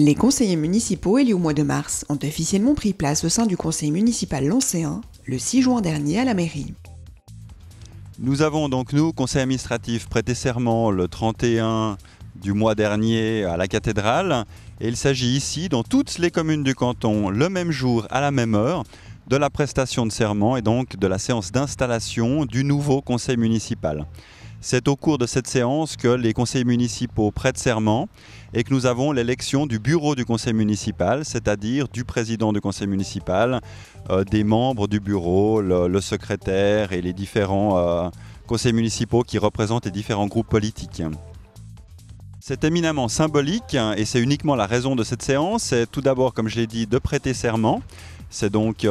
Les conseillers municipaux élus au mois de mars ont officiellement pris place au sein du conseil municipal lancéen le 6 juin dernier à la mairie. Nous avons donc, nous, conseil administratif, prêté serment le 31 du mois dernier à la cathédrale. Et il s'agit ici, dans toutes les communes du canton, le même jour, à la même heure, de la prestation de serment et donc de la séance d'installation du nouveau conseil municipal. C'est au cours de cette séance que les conseillers municipaux prêtent serment et que nous avons l'élection du bureau du conseil municipal, c'est-à-dire du président du conseil municipal, des membres du bureau, le secrétaire et les différents conseils municipaux qui représentent les différents groupes politiques. C'est éminemment symbolique et c'est uniquement la raison de cette séance. C'est tout d'abord, comme je l'ai dit, de prêter serment. C'est donc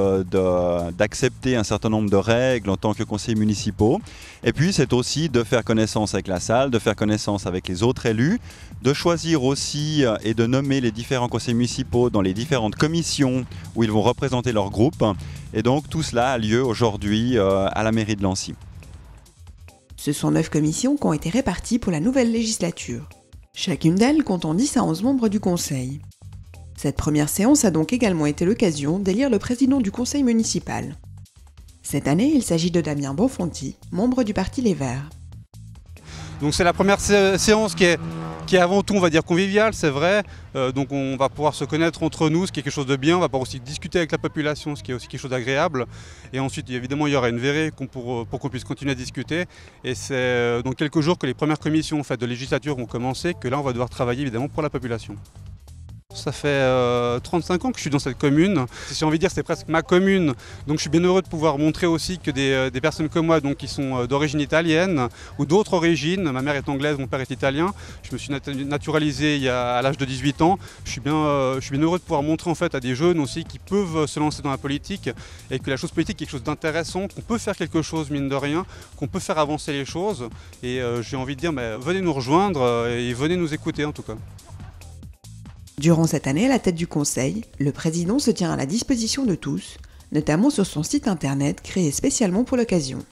d'accepter un certain nombre de règles en tant que conseillers municipaux. Et puis c'est aussi de faire connaissance avec la salle, de faire connaissance avec les autres élus, de choisir aussi et de nommer les différents conseillers municipaux dans les différentes commissions où ils vont représenter leur groupe. Et donc tout cela a lieu aujourd'hui à la mairie de Lancy. Ce sont 9 commissions qui ont été réparties pour la nouvelle législature. Chacune d'elles comptant 10 à 11 membres du conseil. Cette première séance a donc également été l'occasion d'élire le président du conseil municipal. Cette année, il s'agit de Damien Bonfonti, membre du Parti Les Verts. Donc c'est la première séance qui est avant tout, on va dire, conviviale, c'est vrai. Donc on va pouvoir se connaître entre nous, ce qui est quelque chose de bien. On va pouvoir aussi discuter avec la population, ce qui est aussi quelque chose d'agréable. Et ensuite, évidemment, il y aura une verrée pour qu'on puisse continuer à discuter. Et c'est dans quelques jours que les premières commissions en fait, de législature vont commencer, que là, on va devoir travailler évidemment pour la population. Ça fait 35 ans que je suis dans cette commune. J'ai envie de dire que c'est presque ma commune. Donc je suis bien heureux de pouvoir montrer aussi que des personnes comme moi donc, qui sont d'origine italienne ou d'autres origines. Ma mère est anglaise, mon père est italien. Je me suis naturalisé à l'âge de 18 ans. Je suis bien heureux de pouvoir montrer en fait, à des jeunes aussi qui peuvent se lancer dans la politique et que la chose politique est quelque chose d'intéressant, qu'on peut faire quelque chose mine de rien, qu'on peut faire avancer les choses. Et j'ai envie de dire, venez nous rejoindre et venez nous écouter en tout cas. Durant cette année à la tête du conseil, le président se tient à la disposition de tous, notamment sur son site internet créé spécialement pour l'occasion.